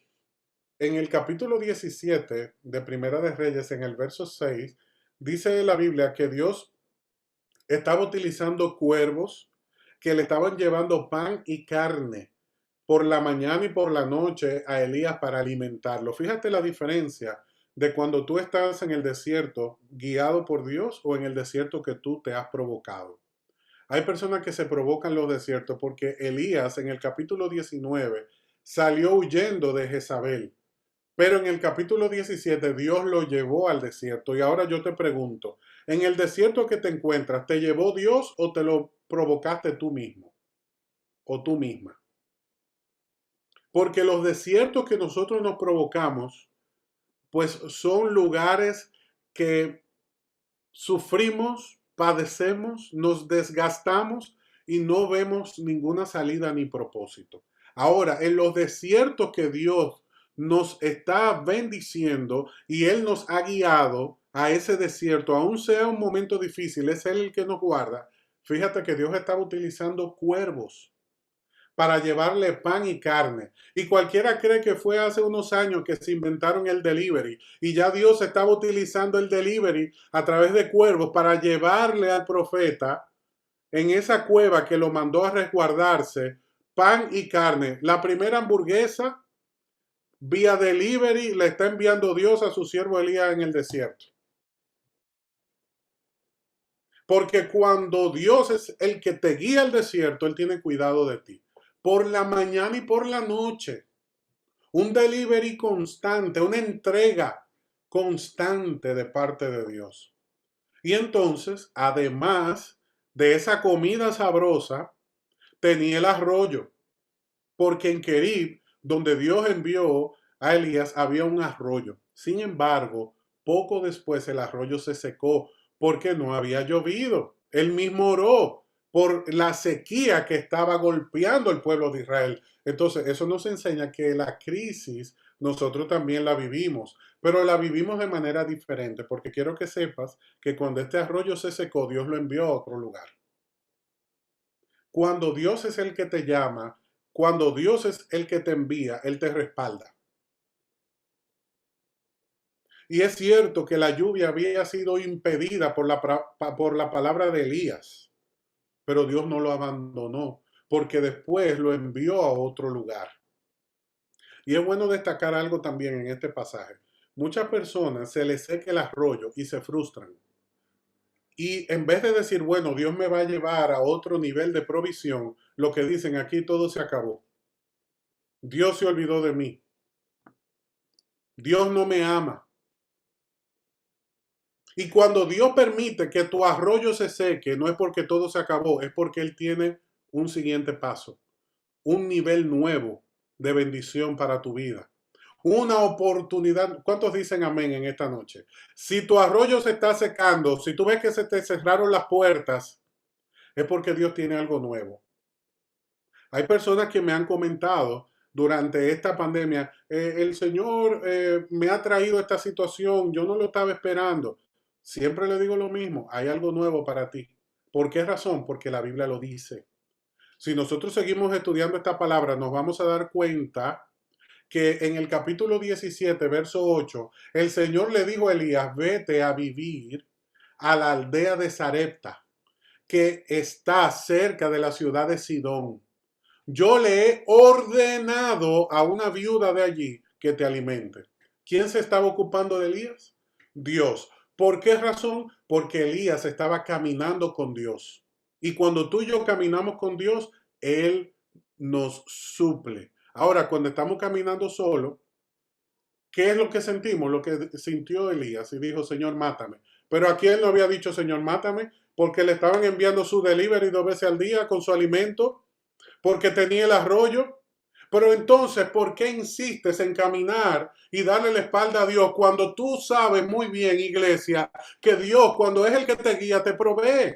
en el capítulo 17 de Primera de Reyes, en el verso 6, dice la Biblia que Dios estaba utilizando cuervos que le estaban llevando pan y carne por la mañana y por la noche a Elías para alimentarlo. Fíjate la diferencia de cuando tú estás en el desierto guiado por Dios o en el desierto que tú te has provocado. Hay personas que se provocan los desiertos porque Elías en el capítulo 19 salió huyendo de Jezabel. Pero en el capítulo 17 Dios lo llevó al desierto. Y ahora yo te pregunto, ¿en el desierto que te encuentras, te llevó Dios o te lo provocaste tú mismo o tú misma? Porque los desiertos que nosotros nos provocamos, pues son lugares que sufrimos, padecemos, nos desgastamos y no vemos ninguna salida ni propósito. Ahora, en los desiertos que Dios nos está bendiciendo y Él nos ha guiado a ese desierto, aun sea un momento difícil, es Él el que nos guarda. Fíjate que Dios estaba utilizando cuervos para llevarle pan y carne. Y cualquiera cree que fue hace unos años que se inventaron el delivery y ya Dios estaba utilizando el delivery a través de cuervos para llevarle al profeta en esa cueva que lo mandó a resguardarse pan y carne. La primera hamburguesa vía delivery le está enviando Dios a su siervo Elías en el desierto. Porque cuando Dios es el que te guía al desierto, Él tiene cuidado de ti. Por la mañana y por la noche. Un delivery constante, una entrega constante de parte de Dios. Y entonces, además de esa comida sabrosa, tenía el arroyo. Porque en Querib, donde Dios envió a Elías, había un arroyo. Sin embargo, poco después el arroyo se secó porque no había llovido. Él mismo oró por la sequía que estaba golpeando el pueblo de Israel. Entonces, eso nos enseña que la crisis nosotros también la vivimos, pero la vivimos de manera diferente, porque quiero que sepas que cuando este arroyo se secó, Dios lo envió a otro lugar. Cuando Dios es el que te llama, cuando Dios es el que te envía, Él te respalda. Y es cierto que la lluvia había sido impedida por la palabra de Elías, pero Dios no lo abandonó, porque después lo envió a otro lugar. Y es bueno destacar algo también en este pasaje. Muchas personas se les seca el arroyo y se frustran. Y en vez de decir, bueno, Dios me va a llevar a otro nivel de provisión, lo que dicen, aquí todo se acabó. Dios se olvidó de mí. Dios no me ama. Y cuando Dios permite que tu arroyo se seque, no es porque todo se acabó, es porque Él tiene un siguiente paso, un nivel nuevo de bendición para tu vida. Una oportunidad. ¿Cuántos dicen amén en esta noche? Si tu arroyo se está secando, si tú ves que se te cerraron las puertas, es porque Dios tiene algo nuevo. Hay personas que me han comentado durante esta pandemia, el Señor me ha traído esta situación, yo no lo estaba esperando. Siempre le digo lo mismo, hay algo nuevo para ti. ¿Por qué razón? Porque la Biblia lo dice. Si nosotros seguimos estudiando esta palabra, nos vamos a dar cuenta que en el capítulo 17, verso 8, el Señor le dijo a Elías, vete a vivir a la aldea de Sarepta, que está cerca de la ciudad de Sidón. Yo le he ordenado a una viuda de allí que te alimente. ¿Quién se estaba ocupando de Elías? Dios. ¿Por qué razón? Porque Elías estaba caminando con Dios. Y cuando tú y yo caminamos con Dios, Él nos suple. Ahora, cuando estamos caminando solo, ¿qué es lo que sentimos? Lo que sintió Elías y dijo, Señor, mátame. Pero aquí él no había dicho, Señor, mátame, porque le estaban enviando su delivery 2 veces al día con su alimento, porque tenía el arroyo. Pero entonces, ¿por qué insistes en caminar y darle la espalda a Dios cuando tú sabes muy bien, iglesia, que Dios, cuando es el que te guía, te provee?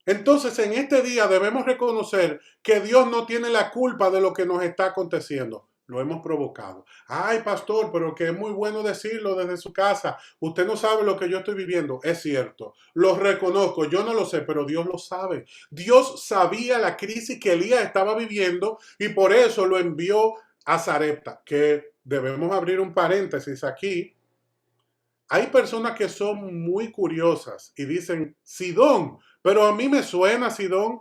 Entonces, en este día debemos reconocer que Dios no tiene la culpa de lo que nos está aconteciendo. Lo hemos provocado. Ay, pastor, pero que es muy bueno decirlo desde su casa. Usted no sabe lo que yo estoy viviendo. Es cierto. Lo reconozco. Yo no lo sé, pero Dios lo sabe. Dios sabía la crisis que Elías estaba viviendo y por eso lo envió a Sarepta. Que debemos abrir un paréntesis aquí. Hay personas que son muy curiosas y dicen Sidón, pero a mí me suena Sidón.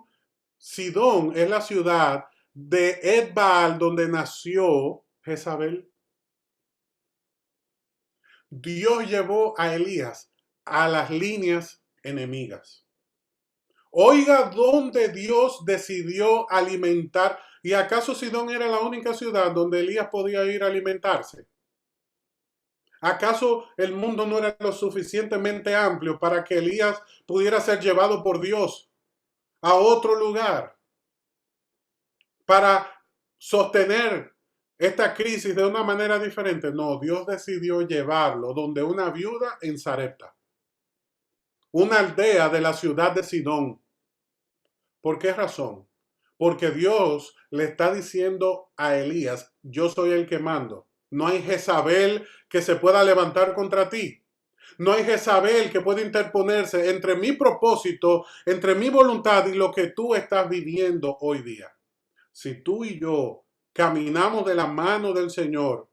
Sidón es la ciudad de Edbaal donde nació Jezabel. Dios llevó a Elías a las líneas enemigas. Oiga, ¿dónde Dios decidió alimentar? ¿Y acaso Sidón era la única ciudad donde Elías podía ir a alimentarse? ¿Acaso el mundo no era lo suficientemente amplio para que Elías pudiera ser llevado por Dios a otro lugar para sostener esta crisis de una manera diferente? No, Dios decidió llevarlo donde una viuda en Sarepta, una aldea de la ciudad de Sidón. ¿Por qué razón? Porque Dios le está diciendo a Elías, yo soy el que mando. No hay Jezabel que se pueda levantar contra ti. No hay Jezabel que pueda interponerse entre mi propósito, entre mi voluntad y lo que tú estás viviendo hoy día. Si tú y yo caminamos de la mano del Señor,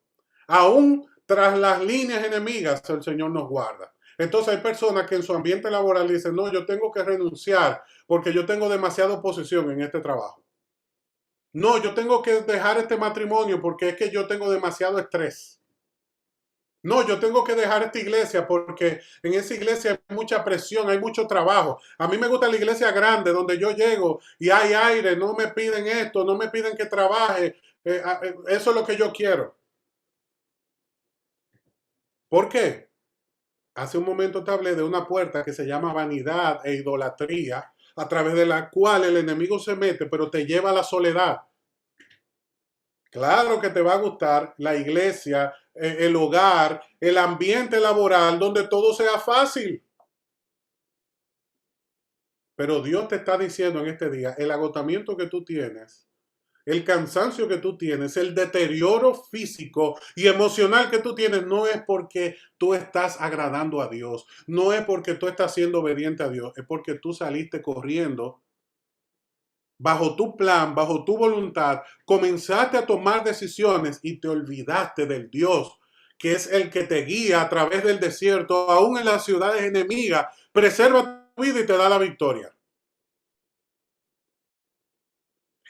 aún tras las líneas enemigas, el Señor nos guarda. Entonces hay personas que en su ambiente laboral dicen, no, yo tengo que renunciar porque yo tengo demasiada oposición en este trabajo. No, yo tengo que dejar este matrimonio porque es que yo tengo demasiado estrés. No, yo tengo que dejar esta iglesia porque en esa iglesia hay mucha presión, hay mucho trabajo. A mí me gusta la iglesia grande donde yo llego y hay aire, no me piden esto, no me piden que trabaje. Eso es lo que yo quiero. ¿Por qué? Hace un momento te hablé de una puerta que se llama vanidad e idolatría, a través de la cual el enemigo se mete, pero te lleva a la soledad. Claro que te va a gustar la iglesia, el hogar, el ambiente laboral donde todo sea fácil. Pero Dios te está diciendo en este día, el agotamiento que tú tienes, el cansancio que tú tienes, el deterioro físico y emocional que tú tienes, no es porque tú estás agradando a Dios, no es porque tú estás siendo obediente a Dios, es porque tú saliste corriendo bajo tu plan, bajo tu voluntad, comenzaste a tomar decisiones y te olvidaste del Dios que es el que te guía a través del desierto, aún en las ciudades enemigas, preserva tu vida y te da la victoria.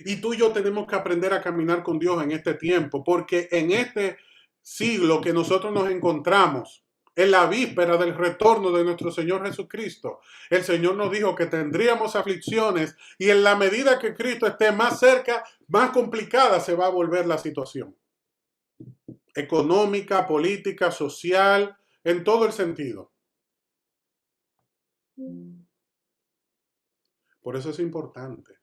Y tú y yo tenemos que aprender a caminar con Dios en este tiempo, porque en este siglo que nosotros nos encontramos, en la víspera del retorno de nuestro Señor Jesucristo, el Señor nos dijo que tendríamos aflicciones y en la medida que Cristo esté más cerca, más complicada se va a volver la situación. Económica, política, social, en todo el sentido. Por eso es importante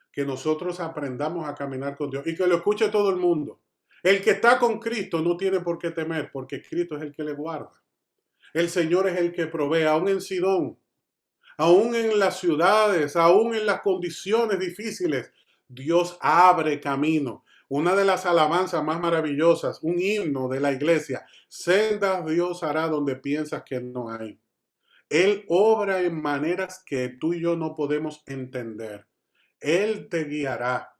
que nosotros aprendamos a caminar con Dios y que lo escuche todo el mundo. El que está con Cristo no tiene por qué temer, porque Cristo es el que le guarda. El Señor es el que provee, aún en Sidón, aún en las ciudades, aún en las condiciones difíciles. Dios abre camino. Una de las alabanzas más maravillosas, un himno de la iglesia, sendas Dios hará donde piensas que no hay. Él obra en maneras que tú y yo no podemos entender. Él te guiará.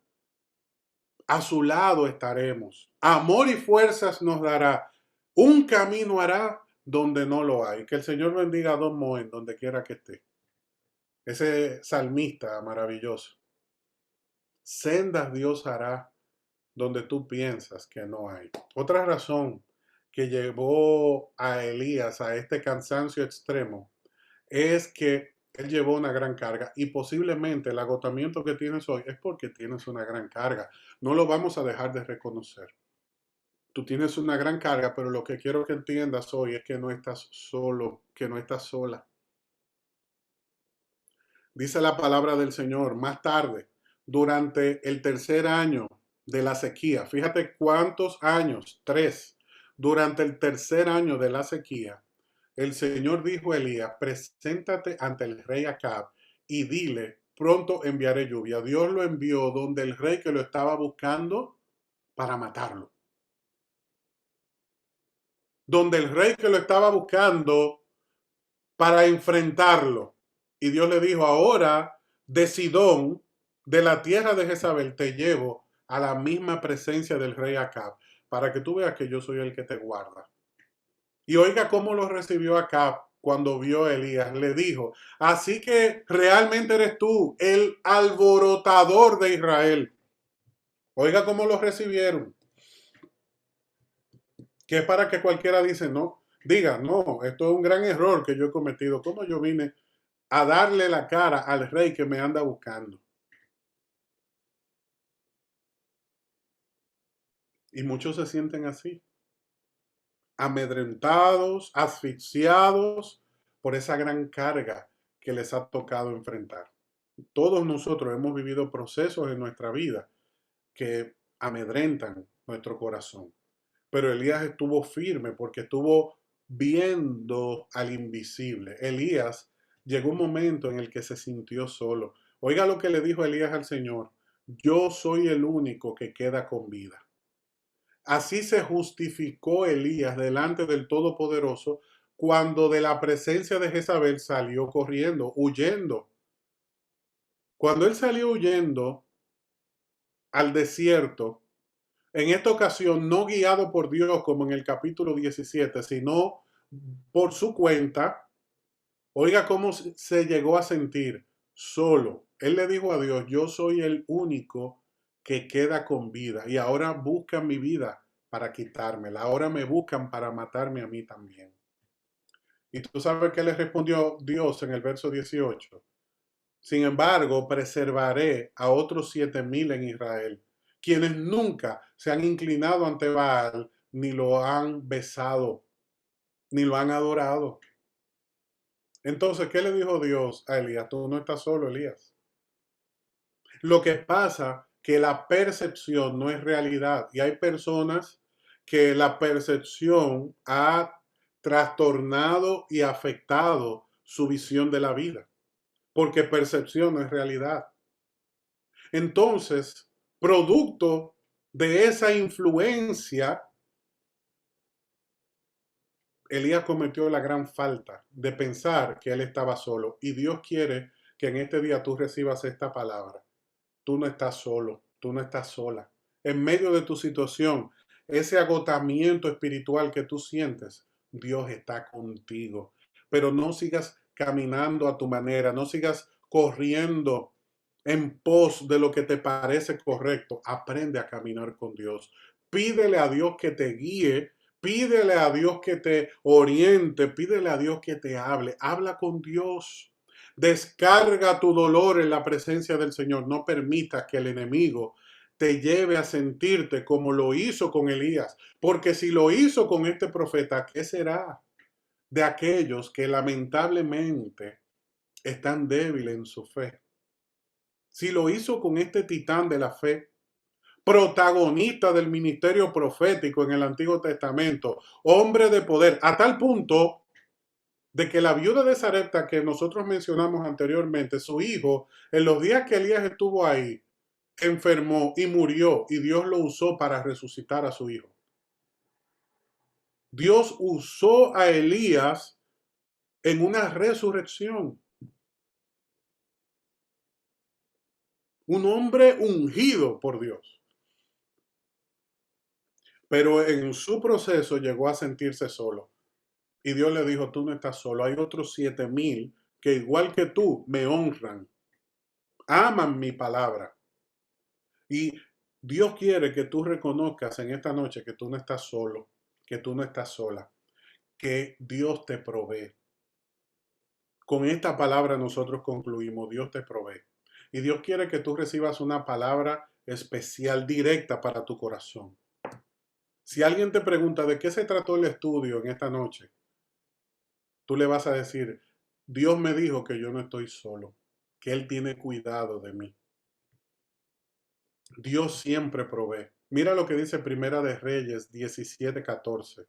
A su lado estaremos. Amor y fuerzas nos dará. Un camino hará donde no lo hay. Que el Señor bendiga a Don Moen donde quiera que esté. Ese salmista maravilloso. Sendas Dios hará donde tú piensas que no hay. Otra razón que llevó a Elías a este cansancio extremo es que él llevó una gran carga y posiblemente el agotamiento que tienes hoy es porque tienes una gran carga. No lo vamos a dejar de reconocer. Tú tienes una gran carga, pero lo que quiero que entiendas hoy es que no estás solo, que no estás sola. Dice la palabra del Señor más tarde, durante el tercer año de la sequía. Fíjate cuántos años, 3. Durante el tercer año de la sequía, el Señor dijo a Elías, preséntate ante el rey Acab y dile, pronto enviaré lluvia. Dios lo envió donde el rey que lo estaba buscando para matarlo. donde el rey que lo estaba buscando para enfrentarlo. Y Dios le dijo, ahora de Sidón, de la tierra de Jezabel, te llevo a la misma presencia del rey Acab, para que tú veas que yo soy el que te guarda. Y oiga cómo lo recibió Acab cuando vio a Elías. Le dijo, así que realmente eres tú, el alborotador de Israel. Oiga cómo lo recibieron. Que es para que cualquiera dice, no, diga, no, esto es un gran error que yo he cometido. ¿Cómo yo vine a darle la cara al rey que me anda buscando? Y muchos se sienten así, amedrentados, asfixiados por esa gran carga que les ha tocado enfrentar. Todos nosotros hemos vivido procesos en nuestra vida que amedrentan nuestro corazón. Pero Elías estuvo firme porque estuvo viendo al invisible. Elías llegó un momento en el que se sintió solo. Oiga lo que le dijo Elías al Señor. Yo soy el único que queda con vida. Así se justificó Elías delante del Todopoderoso cuando de la presencia de Jezabel salió corriendo, huyendo. Cuando él salió huyendo al desierto, en esta ocasión no guiado por Dios como en el capítulo 17, sino por su cuenta, oiga cómo se llegó a sentir solo. Él le dijo a Dios, yo soy el único que queda con vida y ahora buscan mi vida para quitármela, ahora me buscan para matarme a mí también. Y tú sabes qué le respondió Dios en el verso 18. Sin embargo, preservaré a otros 7,000 en Israel, quienes nunca se han inclinado ante Baal, ni lo han besado, ni lo han adorado. Entonces, ¿qué le dijo Dios a Elías? Tú no estás solo, Elías. Lo que pasa que la percepción no es realidad y hay personas que la percepción ha trastornado y afectado su visión de la vida, porque percepción no es realidad. Entonces, producto de esa influencia, Elías cometió la gran falta de pensar que él estaba solo. Y Dios quiere que en este día tú recibas esta palabra. Tú no estás solo, tú no estás sola. En medio de tu situación, ese agotamiento espiritual que tú sientes, Dios está contigo. Pero no sigas caminando a tu manera, no sigas corriendo en pos de lo que te parece correcto. Aprende a caminar con Dios. Pídele a Dios que te guíe, pídele a Dios que te oriente, pídele a Dios que te hable. Habla con Dios. Descarga tu dolor en la presencia del Señor. No permitas que el enemigo te lleve a sentirte como lo hizo con Elías. Porque si lo hizo con este profeta, ¿qué será de aquellos que lamentablemente están débiles en su fe? Si lo hizo con este titán de la fe, protagonista del ministerio profético en el Antiguo Testamento, hombre de poder, a tal punto de que la viuda de Sarepta que nosotros mencionamos anteriormente, su hijo, en los días que Elías estuvo ahí, enfermó y murió y Dios lo usó para resucitar a su hijo. Dios usó a Elías en una resurrección. Un hombre ungido por Dios. Pero en su proceso llegó a sentirse solo. Y Dios le dijo, tú no estás solo, hay otros 7,000 que igual que tú me honran, aman mi palabra. Y Dios quiere que tú reconozcas en esta noche que tú no estás solo, que tú no estás sola, que Dios te provee. Con esta palabra nosotros concluimos, Dios te provee. Y Dios quiere que tú recibas una palabra especial, directa para tu corazón. Si alguien te pregunta de qué se trató el estudio en esta noche, tú le vas a decir, Dios me dijo que yo no estoy solo, que Él tiene cuidado de mí. Dios siempre provee. Mira lo que dice Primera de Reyes 17:14.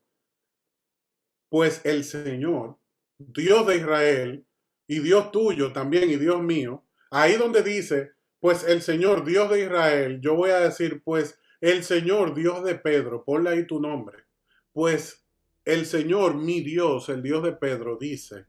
Pues el Señor, Dios de Israel, y Dios tuyo también, y Dios mío, ahí donde dice, pues el Señor, Dios de Israel, yo voy a decir, pues el Señor, Dios de Pedro, ponle ahí tu nombre, pues El Señor, mi Dios, el Dios de Pedro, dice,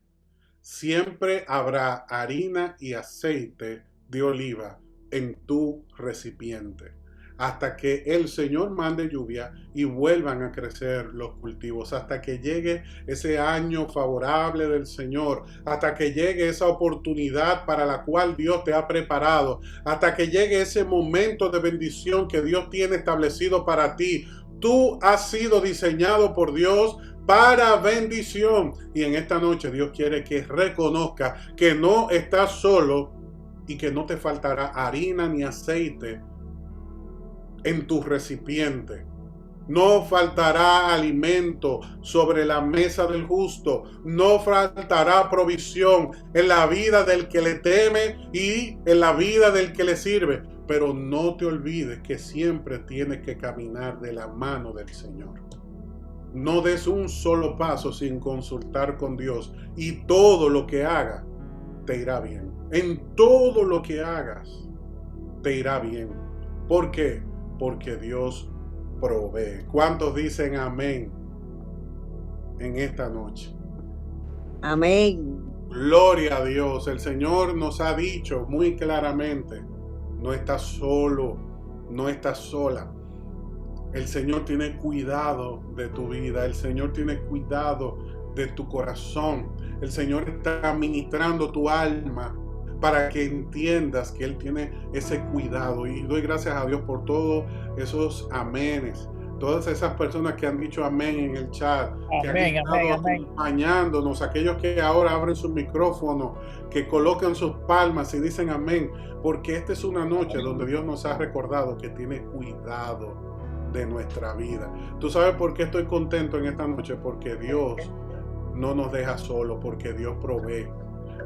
siempre habrá harina y aceite de oliva en tu recipiente, hasta que el Señor mande lluvia y vuelvan a crecer los cultivos, hasta que llegue ese año favorable del Señor, hasta que llegue esa oportunidad para la cual Dios te ha preparado, hasta que llegue ese momento de bendición que Dios tiene establecido para ti. Tú has sido diseñado por Dios para bendición. Y en esta noche Dios quiere que reconozca que no estás solo y que no te faltará harina ni aceite en tu recipiente. No faltará alimento sobre la mesa del justo. No faltará provisión en la vida del que le teme y en la vida del que le sirve. Pero no te olvides que siempre tienes que caminar de la mano del Señor. No des un solo paso sin consultar con Dios, y todo lo que hagas te irá bien. En todo lo que hagas te irá bien. ¿Por qué? Porque Dios provee. ¿Cuántos dicen amén en esta noche? Amén. Gloria a Dios. El Señor nos ha dicho muy claramente, no estás solo, no estás sola. El Señor tiene cuidado de tu vida. El Señor tiene cuidado de tu corazón. El Señor está ministrando tu alma para que entiendas que Él tiene ese cuidado. Y doy gracias a Dios por todos esos amenes. Todas esas personas que han dicho amén en el chat, que han estado acompañándonos, aquellos que ahora abren su micrófono, que colocan sus palmas y dicen amén, porque esta es una noche donde Dios nos ha recordado que tiene cuidado de nuestra vida. ¿Tú sabes por qué estoy contento en esta noche? Porque Dios no nos deja solo, porque Dios provee,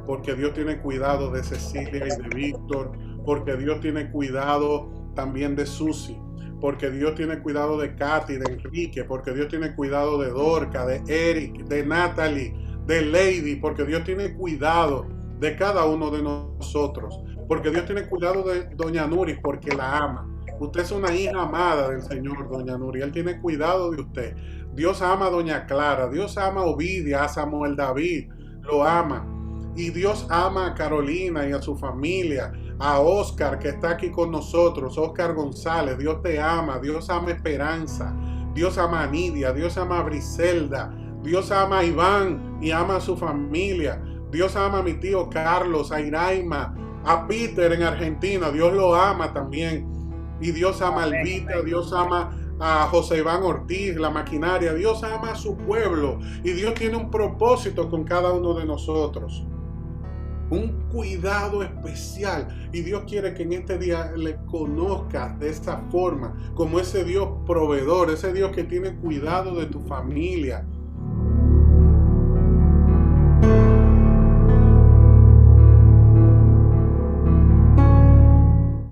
porque Dios tiene cuidado de Cecilia y de Víctor, porque Dios tiene cuidado también de Susi, porque Dios tiene cuidado de Katy, de Enrique, porque Dios tiene cuidado de Dorca, de Eric, de Natalie, de Lady, porque Dios tiene cuidado de cada uno de nosotros, porque Dios tiene cuidado de Doña Nuri, porque la ama. Usted es una hija amada del Señor, Doña Nuri. Él tiene cuidado de usted. Dios ama a Doña Clara. Dios ama a Ovidia, a Samuel David. Lo ama. Y Dios ama a Carolina y a su familia. A Oscar, que está aquí con nosotros. Oscar González. Dios te ama. Dios ama a Esperanza. Dios ama a Nidia. Dios ama a Briselda. Dios ama a Iván y ama a su familia. Dios ama a mi tío Carlos, a Iraima, a Peter en Argentina. Dios lo ama también. Y Dios ama a Albita, Dios ama a José Iván Ortiz, la maquinaria. Dios ama a su pueblo y Dios tiene un propósito con cada uno de nosotros. Un cuidado especial. Y Dios quiere que en este día le conozcas de esta forma, como ese Dios proveedor, ese Dios que tiene cuidado de tu familia,